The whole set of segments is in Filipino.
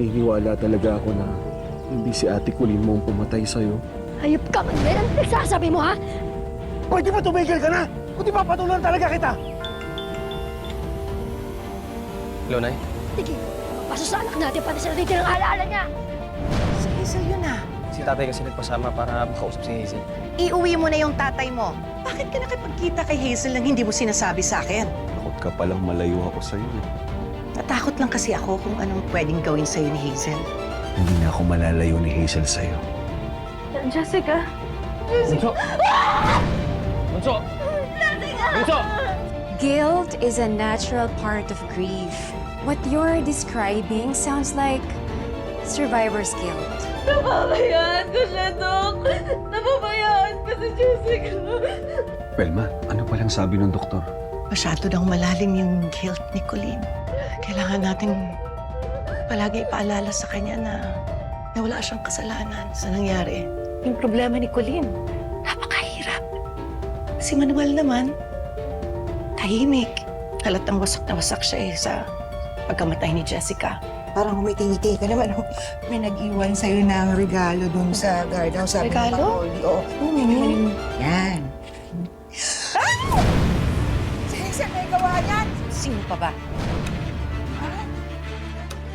naniniwala talaga ako na hindi si Ate Colleen mo ang pumatay sa'yo. Hayop ka man, Mel! Ano nagsasabi mo, ha? Pwede ba tumigil ka na? Kung di papatulan talaga kita! Hello, Nay? Sige, paso sa anak natin pati sa natin ang alaala niya. Si Hazel yun ah. Si tatay kasi nagpasama para makausap si Hazel. Iuwi mo na yung tatay mo. Bakit ka nakipagkita kay Hazel nang hindi mo sinasabi sa akin? Takot ka palang malayo ako sa'yo. Natakot lang kasi ako kung anong pwedeng gawin sa'yo ni Hazel. Hindi na ako malalayo ni Hazel sa'yo. Jessica. Bunso! Bunso! Bunso! Guilt is a natural part of grief. What you're describing sounds like survivor's guilt. Napabayaan ko siya, Dok. Napabayaan ko si Jessica. Pelma, ano palang sabi ng doktor? Masyado daw malalim yung guilt ni Colleen. Kailangan natin palagi ipaalala sa kanya na wala siyang kasalanan sa nangyari. Yung problema ni Colleen, napakahirap. Si Manuel naman, tahimik. Halatang wasak na wasak siya sa pagkamatay ni Jessica. Parang humitingiti ka naman. May nag-iwan sa'yo ng regalo dun sa guardhouse. Sabi Regalo? Oo. Yan. Ah! Saan may gawa yan? Sino pa ba?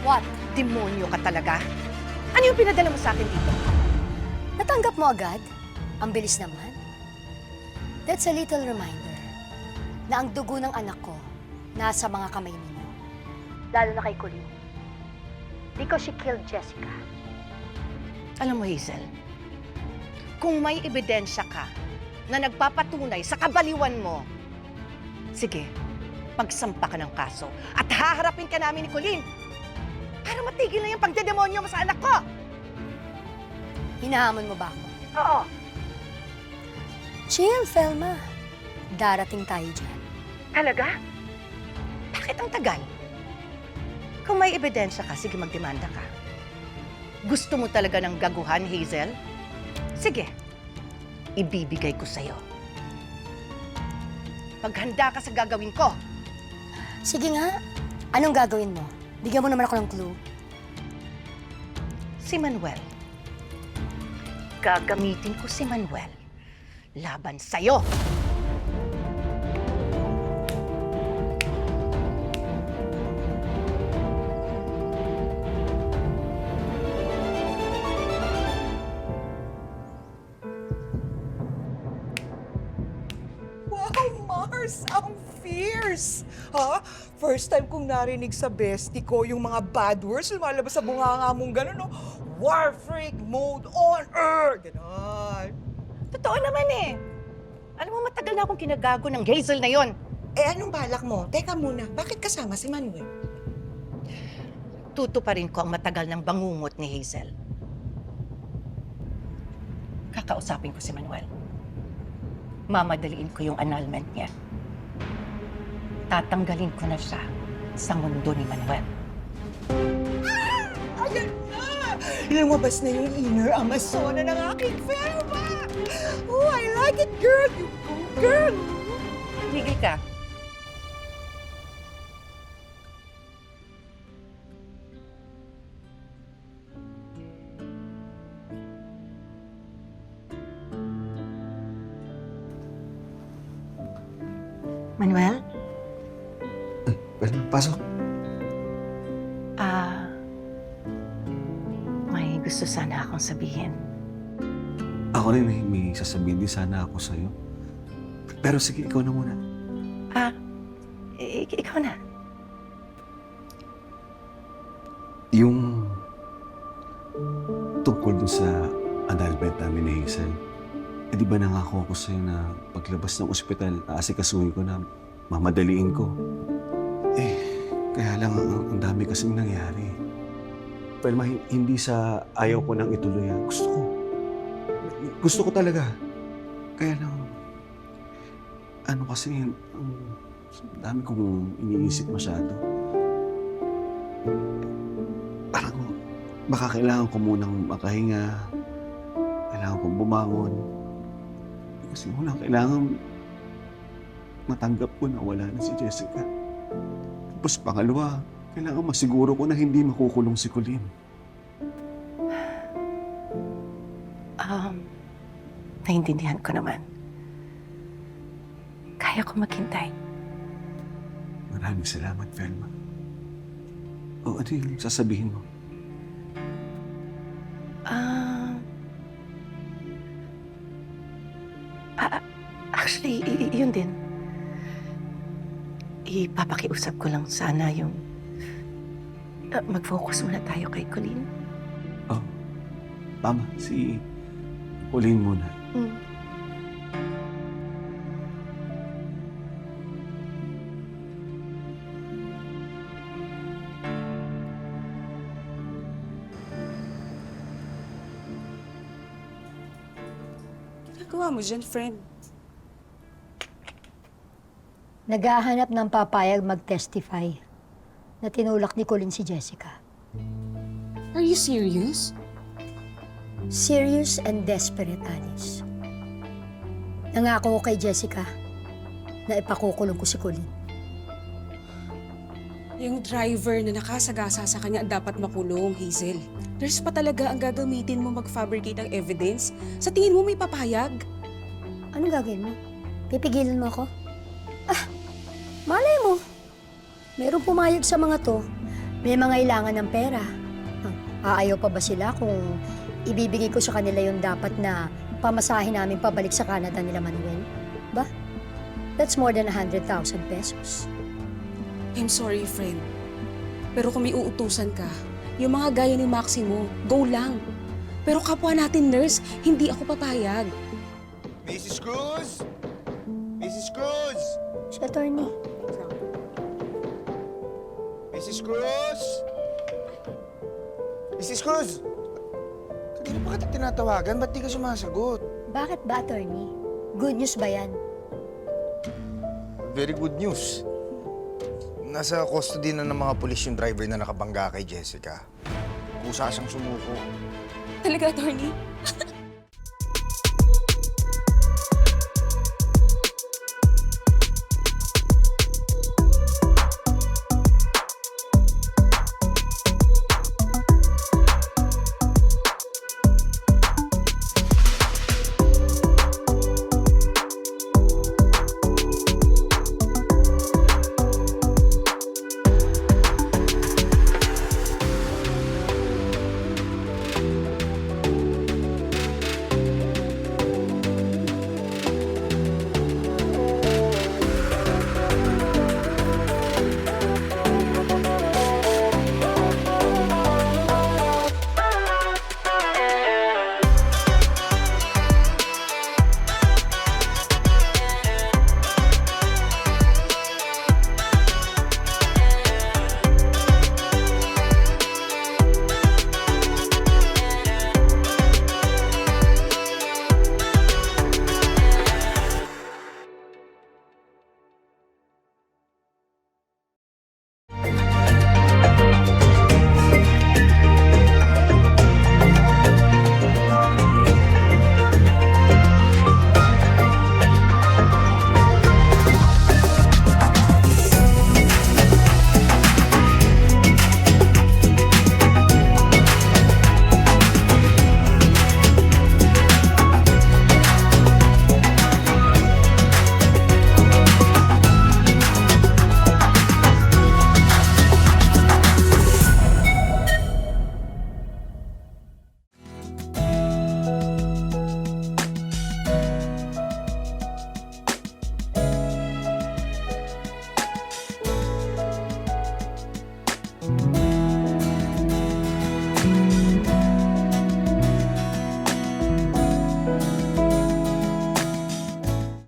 What? Demonyo ka talaga? Ano yung pinadala mo sa akin dito? Natanggap mo agad? Ang bilis naman. That's a little reminder na ang dugo ng anak ko nasa mga kamay ninyo. Lalo na kay Colleen. Because she killed Jessica. Alam mo, Hazel, kung may ebidensya ka na nagpapatunay sa kabaliwan mo, sige, magsampa ka ng kaso at haharapin ka namin ni Colleen para matigil na yung pagdedemonyo mo sa anak ko. Hinahamon mo ba ako? Oo. Chill, Felma. Darating tayo dyan. Talaga? Bakit ang tagal? Kung may ebidensya ka, sige magdemanda ka. Gusto mo talaga ng gaguhan, Hazel? Sige, ibibigay ko sa'yo. Paghanda ka sa gagawin ko. Sige nga. Anong gagawin mo? Bigyan mo naman ako ng clue. Si Manuel. Gagamitin ko si Manuel laban sa'yo. Wow, Mars! Ang fierce! Ha? First time kong narinig sa bestie ko yung mga bad words lumalabas sa bunganga mong gano'n, no? War freak mode on earth! Ganon. Totoo naman eh. Alam mo, matagal na akong kinagago ng Hazel na yon. Eh, anong balak mo? Teka muna, bakit kasama si Manuel? Tutuparin ko ang matagal ng bangungot ni Hazel. Kakausapin ko si Manuel. Mamadaliin ko yung annulment niya. Tatanggalin ko na siya sa mundo ni Manuel. Ayan na! Lumabas na yung inner Amazona ng aking Felma! Oh, I like it, girl! You go, girl! Tigil ka. Manuel? Pelma, pasok. May gusto sana akong sabihin. Ako rin may sasabihin din sana ako sa'yo. Pero sige, ikaw na muna. Ikaw na. Yung tungkol dun sa annulment namin ni Hazel, di ba nangako ako sa'yo na paglabas ng ospital, aasikasuhin ko na mamadaliin ko. Kaya lang ang dami kasing nangyari. Pero hindi sa ayaw ko nang ituloy. Gusto ko talaga. Kaya lang, kasi, ang dami kong iniisip masyado. Parang, baka kailangan ko munang makahinga. Kailangan kong bumangon. Kasi kailangan matanggap ko na wala na si Jessica. Tapos pangalawa, Kailangan masiguro ko na hindi makukulong si Colleen. Naintindihan ko naman. Kaya ko maghintay. Maraming salamat, Velma. O, ano yung sasabihin mo? Actually, yun din. Ipapakiusap ko lang sana yung mag-focus muna tayo kay Colleen. Oh, tama. Si Colleen muna. Ginagawa mo dyan, friend? Naghahanap ng papayag mag-testify na tinulak ni Colleen si Jessica. Are you serious? Serious and desperate, Alice. Nangako ko kay Jessica na ipakukulong ko si Colleen. Yung driver na nakasagasa sa kanya ang dapat makulong, Hazel. Nurse pa talaga ang gagamitin mo mag-fabricate ng evidence? Sa tingin mo may papayag? Anong gagawin mo? Pipigilan mo ako? Malay mo. Merong pumayag sa mga to. May mga ilangan ng pera. Aayaw pa ba sila kung ibibigay ko sa kanila yung dapat na pamasahin namin pabalik sa Canada nila Manuel? Ba? That's more than 100,000 pesos. I'm sorry, friend. Pero kung may uutusan ka, yung mga gaya ni Maximo, go lang. Pero kapwa natin, nurse, hindi ako papayag. Mrs. Cruz! Mrs. Cruz! Si attorney. Mrs. Cruz! Mrs. Cruz! Kanina pa kita tinatawagan, ba't di ka sumasagot? Bakit ba, attorney? Good news ba yan? Very good news. Nasa custody na ng mga pulis yung driver na nakabangga kay Jessica. Kusa siyang sumuko. Talaga, attorney?